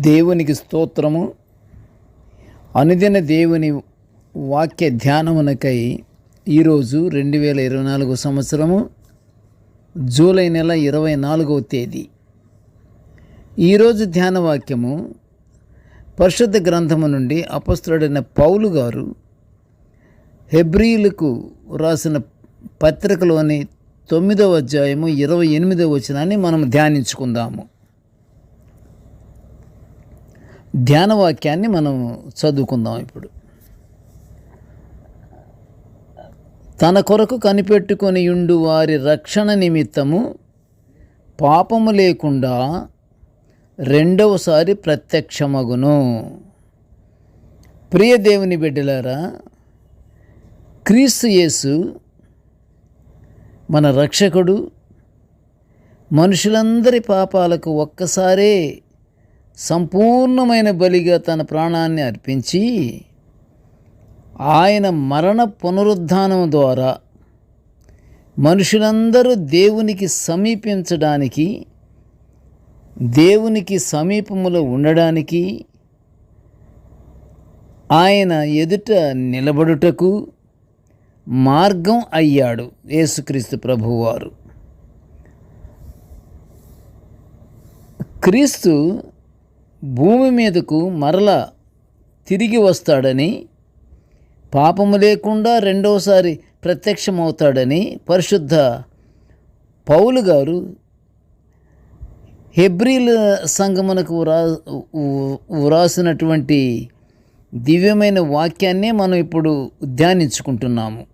దేవునికి స్తోత్రము. అనుదిన దేవుని వాక్య ధ్యానమునకై ఈరోజు 2024 సంవత్సరము జూలై నెల 24వ తేదీ. ఈరోజు ధ్యాన వాక్యము పరిశుద్ధ గ్రంథము నుండి అపొస్తలుడైన పౌలు గారు హెబ్రీయులకు రాసిన పత్రికలోని 9వ అధ్యాయము 28వ వచనాన్ని మనం ధ్యానించుకుందాము. ధ్యాన వాక్యాన్ని మనం చదువుకుందాం. ఇప్పుడు తన కొరకు కనిపెట్టుకొని యుండు వారి రక్షణ నిమిత్తము పాపము లేకుండా రెండవసారి ప్రత్యక్షమగును. ప్రియ దేవుని బిడ్డలారా, క్రీస్తు యేసు మన రక్షకుడు. మనుషులందరి పాపాలకు ఒక్కసారే సంపూర్ణమైన బలిగా తన ప్రాణాన్ని అర్పించి ఆయన మరణ పునరుద్ధానం ద్వారా మనుషులందరూ దేవునికి సమీపించడానికి, దేవునికి సమీపములో ఉండడానికి, ఆయన ఎదుట నిలబడుటకు మార్గం అయ్యాడు యేసుక్రీస్తు ప్రభువారు. క్రీస్తు భూమి మీదకు మరల తిరిగి వస్తాడని, పాపము లేకుండా రెండవసారి ప్రత్యక్షమవుతాడని పరిశుద్ధ పౌలు గారు హెబ్రీల సంఘమునకు వ్రాసినటువంటి దివ్యమైన వాక్యాన్నే మనం ఇప్పుడు ధ్యానించుకుంటున్నాము.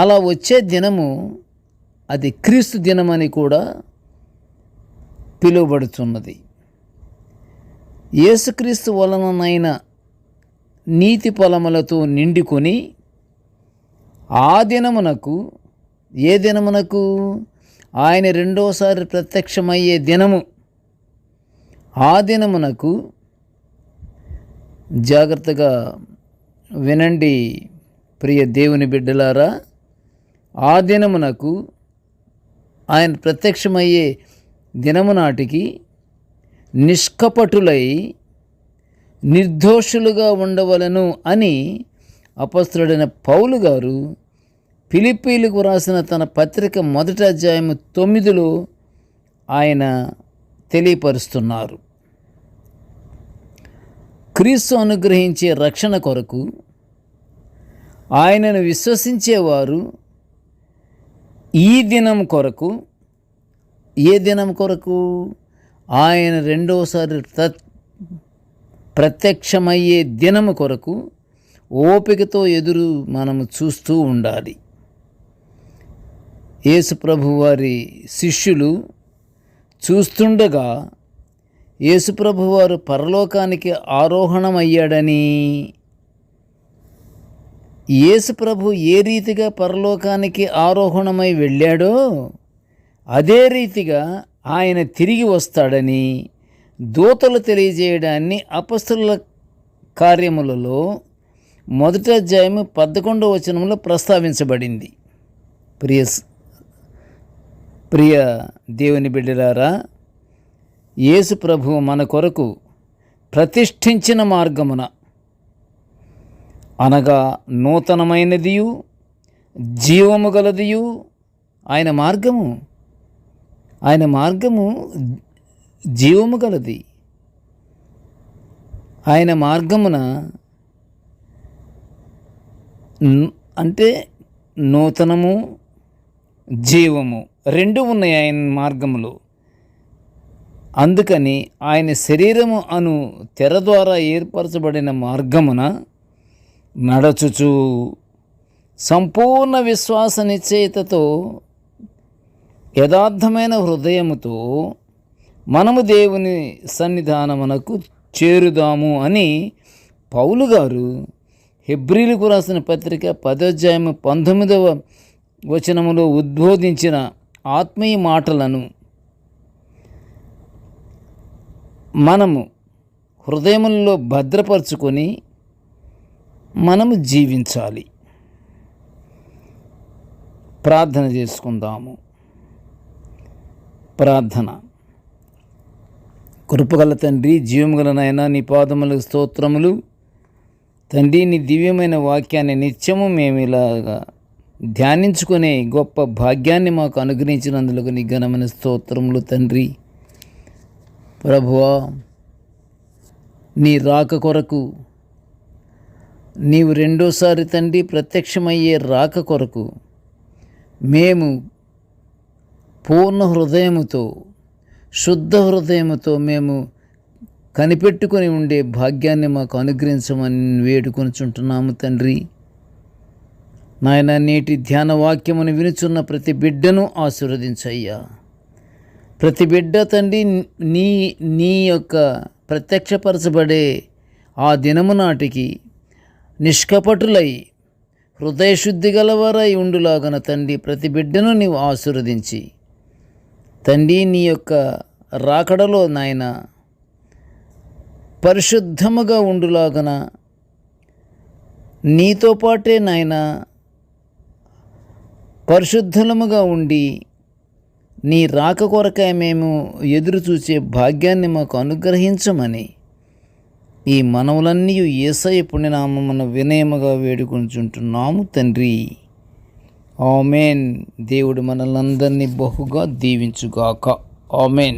అలా వచ్చే దినము అది క్రీస్తు దినమని కూడా పిలువబడుతున్నది. యేసుక్రీస్తు వలననైన నీతి ఫలములతో నిండుకొని ఆ దినమునకు, ఏ దినమునకు? ఆయన రెండోసారి ప్రత్యక్షమయ్యే దినము. ఆ దినమునకు జాగ్రత్తగా వినండి ప్రియ దేవుని బిడ్డలారా. ఆ దినమునకు, ఆయన ప్రత్యక్షమయ్యే దినము నాటికి నిష్కపటులై నిర్దోషులుగా ఉండవలను అని అపొస్తలుడైన పౌలు గారు ఫిలిప్పీలకు రాసిన తన పత్రిక 1వ అధ్యాయము 9లో ఆయన తెలియపరుస్తున్నారు. క్రీస్తు అనుగ్రహించే రక్షణ కొరకు ఆయనను విశ్వసించేవారు ఈ దినం కొరకు, ఏ దినం కొరకు? ఆయన రెండోసారి ప్రత్యక్షమయ్యే దినము కొరకు ఓపికతో ఎదురు మనము చూస్తూ ఉండాలి. యేసు ప్రభు వారి శిష్యులు చూస్తుండగా యేసు ప్రభు వారు పరలోకానికి ఆరోహణమయ్యాడని, యేసు ప్రభు ఏ రీతిగా పరలోకానికి ఆరోహణమై వెళ్ళాడో అదే రీతిగా ఆయన తిరిగి వస్తాడని దూతలు తెలియజేయడాన్ని అపొస్తలుల కార్యములలో 1వ అధ్యాయము 11వ వచనంలో ప్రస్తావించబడింది. ప్రియ దేవుని బిడ్డలారా, యేసు ప్రభువు మన కొరకు ప్రతిష్ఠించిన మార్గమున, అనగా నూతనమైనదియు జీవము గలదియు ఆయన మార్గము జీవము గలది. ఆయన మార్గమున అంటే నూతనము, జీవము రెండు ఉన్నాయి ఆయన మార్గములో. అందుకని ఆయన శరీరము అను తెర ద్వారా ఏర్పరచబడిన మార్గమున నడచుచు సంపూర్ణ విశ్వాస నిశ్చయితతో యథార్థమైన హృదయముతో మనము దేవుని సన్నిధానమునకు చేరుదాము అని పౌలు గారు హెబ్రీలకు రాసిన పత్రిక 10వ అధ్యాయము 19వ వచనములో ఉద్బోధించిన ఆత్మీయ మాటలను మనము హృదయములలో భద్రపరుచుకొని మనము జీవించాలి. ప్రార్థన చేసుకుందాము. ప్రార్థన. కృపగల తండ్రి, జీవముగల నాయన, నీ పాదములకు స్తోత్రములు తండ్రి. నీ దివ్యమైన వాక్యాన్ని నిత్యము మేము ఇలాగా ధ్యానించుకునే గొప్ప భాగ్యాన్ని మాకు అనుగ్రహించినందుకు నీ ఘనమైన స్తోత్రములు తండ్రి. ప్రభువా, నీ రాక కొరకు, నీవు రెండోసారి తండ్రి ప్రత్యక్షమయ్యే రాక కొరకు మేము పూర్ణ హృదయముతో, శుద్ధ హృదయముతో మేము కనిపెట్టుకొని ఉండే భాగ్యాన్ని మాకు అనుగ్రహించమని వేడుకొనుచుంటున్నాము తండ్రి. నాయన, నేటి ధ్యాన వాక్యమును వినుచున్న ప్రతి బిడ్డను ఆశీర్వదించయ్యా. ప్రతి బిడ్డ తండ్రి నీ యొక్క ప్రత్యక్షపరచబడే ఆ దినము నాటికి నిష్కపటులై హృదయశుద్ధి గలవారై ఉండులాగన తండ్రి ప్రతి బిడ్డను నీవు ఆశీర్వదించి తండ్రి నీ యొక్క రాకడలో నాయన పరిశుద్ధముగా ఉండులాగన నీతో పాటే నాయన పరిశుద్ధముగా ఉండి నీ రాక కొరకై మేము ఎదురు చూసే భాగ్యాన్ని మాకు అనుగ్రహించమని ఈ మనవులన్నీ యేసయ్య పుణ్యనామమున వినయముగా వేడుకొనుచుంటున్నాము తండ్రి. ఆమేన్. దేవుడు మనల్నందరినీ బహుగా దీవించుగాక. ఆమేన్.